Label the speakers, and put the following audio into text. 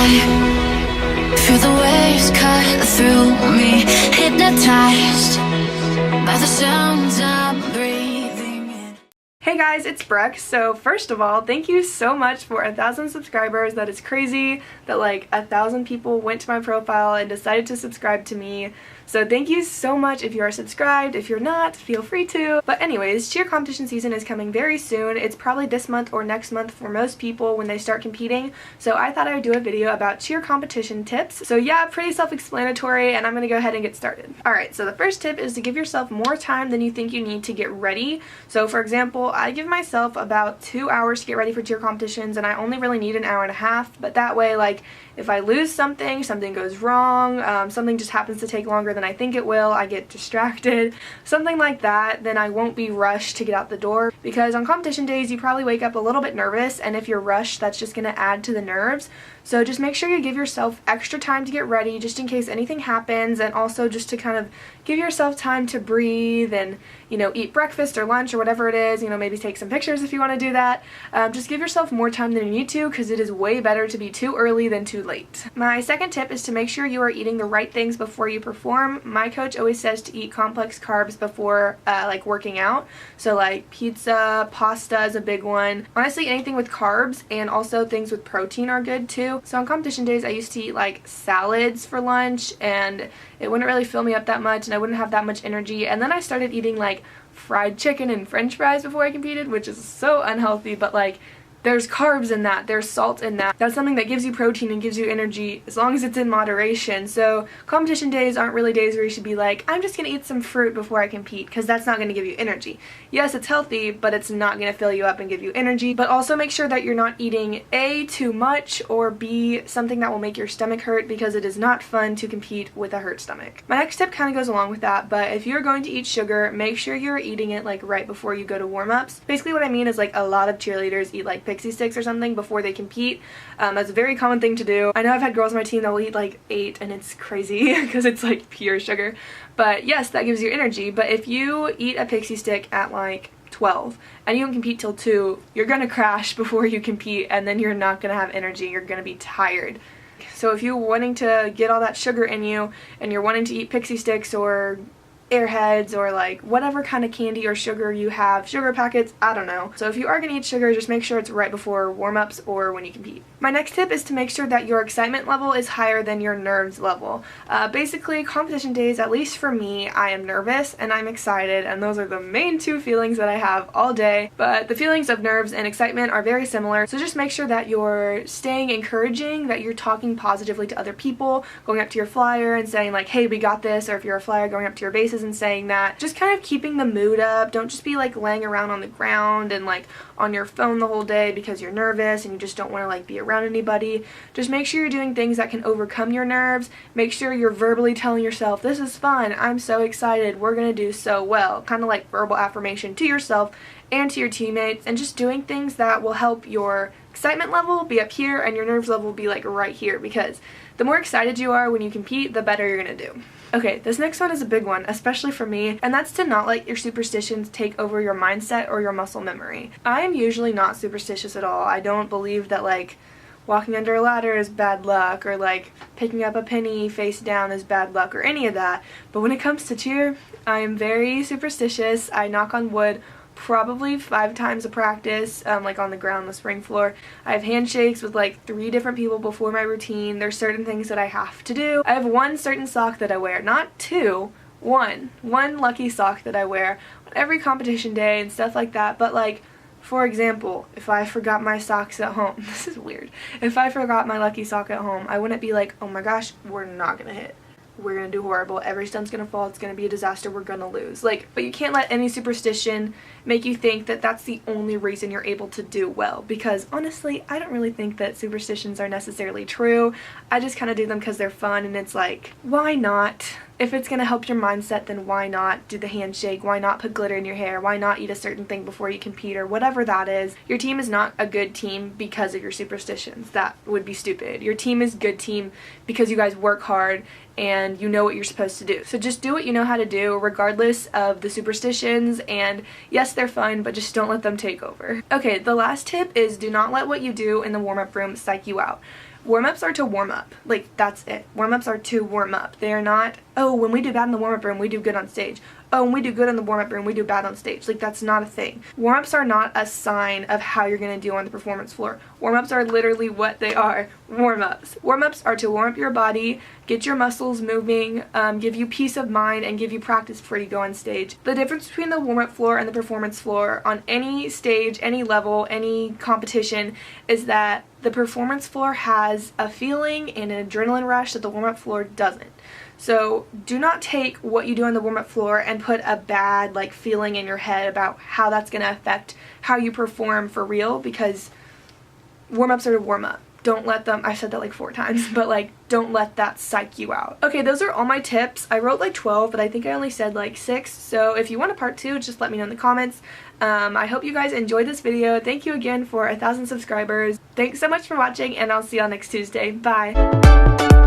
Speaker 1: vibe. Feel the waves cut through me, hypnotized by the sounds I'm breathing in.
Speaker 2: Hey guys, it's Brooke. So first of all, thank you so much for 1,000 subscribers. That is crazy that like 1,000 people went to my profile and decided to subscribe to me. So thank you so much if you are subscribed. If you're not, feel free to. But anyways, cheer competition season is coming very soon. It's probably this month or next month for most people when they start competing. So I thought I would do a video about cheer competition tips. So yeah, pretty self-explanatory, and I'm gonna go ahead and get started. Alright, so the first tip is to give yourself more time than you think you need to get ready. So for example, I give myself about 2 hours to get ready for cheer competitions, and I only really need an hour and a half. But that way, like, if I lose something, something goes wrong, something just happens to take longer than I think it will, I get distracted, something like that, then I won't be rushed to get out the door. Because on competition days, you probably wake up a little bit nervous, and if you're rushed, that's just going to add to the nerves. So just make sure you give yourself extra time to get ready, just in case anything happens, and also just to kind of give yourself time to breathe and, you know, eat breakfast or lunch or whatever it is, you know, maybe take some pictures if you want to do that. Just give yourself more time than you need to, because it is way better to be too early than too late. My second tip is to make sure you are eating the right things before you perform. My coach always says to eat complex carbs before like working out. So like pizza, pasta is a big one. Honestly, anything with carbs and also things with protein are good too. So on competition days, I used to eat like salads for lunch, and it wouldn't really fill me up that much and I wouldn't have that much energy. And then I started eating like fried chicken and french fries before I competed, which is so unhealthy, but like there's carbs in that, there's salt in that. That's something that gives you protein and gives you energy as long as it's in moderation. So competition days aren't really days where you should be like, I'm just gonna eat some fruit before I compete, because that's not gonna give you energy. Yes, it's healthy, but it's not gonna fill you up and give you energy. But also make sure that you're not eating A, too much, or B, something that will make your stomach hurt, because it is not fun to compete with a hurt stomach. My next tip kind of goes along with that, but if you're going to eat sugar, make sure you're eating it like right before you go to warm-ups. Basically what I mean is like a lot of cheerleaders eat like pixie sticks or something before they compete. That's a very common thing to do. I know I've had girls on my team that will eat like 8, and it's crazy because it's like pure sugar. But yes, that gives you energy. But if you eat a pixie stick at like 12 and you don't compete till 2, you're gonna crash before you compete, and then you're not gonna have energy. You're gonna be tired. So if you're wanting to get all that sugar in you and you're wanting to eat pixie sticks or Airheads or like whatever kind of candy or sugar you have, sugar packets, I don't know. So if you are going to eat sugar, just make sure it's right before warm-ups or when you compete. My next tip is to make sure that your excitement level is higher than your nerves level. Basically, competition days, at least for me, I am nervous and I'm excited, and those are the main two feelings that I have all day. But the feelings of nerves and excitement are very similar, so just make sure that you're staying encouraging, that you're talking positively to other people, going up to your flyer and saying like, hey, we got this, or if you're a flyer, going up to your bases and saying that. Just kind of keeping the mood up. Don't just be like laying around on the ground and like on your phone the whole day because you're nervous and you just don't want to like be around anybody. Just make sure you're doing things that can overcome your nerves. Make sure you're verbally telling yourself, this is fun, I'm so excited, we're gonna do so well. Kind of like verbal affirmation to yourself and to your teammates, and just doing things that will help your excitement level be up here and your nerves level be like right here, because the more excited you are when you compete, the better you're gonna do. Okay, this next one is a big one, especially for me, and that's to not let your superstitions take over your mindset or your muscle memory. I am usually not superstitious at all. I don't believe that like walking under a ladder is bad luck, or like picking up a penny face down is bad luck, or any of that. But when it comes to cheer, I am very superstitious. I knock on wood probably 5 times a practice, like on the ground, the spring floor. I have handshakes with like 3 different people before my routine. There's certain things that I have to do. I have one certain sock that I wear, not 2, one lucky sock that I wear on every competition day and stuff like that. But like, for example, if I forgot my socks at home, this is weird, if I forgot my lucky sock at home, I wouldn't be like, oh my gosh, we're not gonna hit, we're gonna do horrible, every stunt's gonna fall, it's gonna be a disaster, we're gonna lose. Like, but you can't let any superstition make you think that that's the only reason you're able to do well, because honestly, I don't really think that superstitions are necessarily true. I just kind of do them because they're fun, and it's like, why not? If it's going to help your mindset, then why not do the handshake? Why not put glitter in your hair? Why not eat a certain thing before you compete, or whatever that is? Your team is not a good team because of your superstitions. That would be stupid. Your team is a good team because you guys work hard and you know what you're supposed to do. So just do what you know how to do regardless of the superstitions, and yes, they're fun, but just don't let them take over. Okay, the last tip is do not let what you do in the warm-up room psych you out. Warm-ups are to warm up. Like, that's it. Warm-ups are to warm up. They are not, oh, when we do bad in the warm-up room, we do good on stage. Oh, when we do good in the warm-up room, we do bad on stage. Like, that's not a thing. Warm-ups are not a sign of how you're going to do on the performance floor. Warm-ups are literally what they are. Warm-ups. Warm-ups are to warm up your body, get your muscles moving, give you peace of mind, and give you practice before you go on stage. The difference between the warm-up floor and the performance floor on any stage, any level, any competition is that the performance floor has a feeling and an adrenaline rush that the warm-up floor doesn't. So do not take what you do on the warm-up floor and put a bad feeling in your head about how that's going to affect how you perform for real, because warm-ups are to warm up. Don't let them, I said that like 4 times, but don't let that psych you out. Okay, those are all my tips. I wrote 12, but I think I only said 6. So if you want a part 2, just let me know in the comments. I hope you guys enjoyed this video. Thank you again for 1,000 subscribers. Thanks so much for watching, and I'll see y'all next Tuesday. Bye.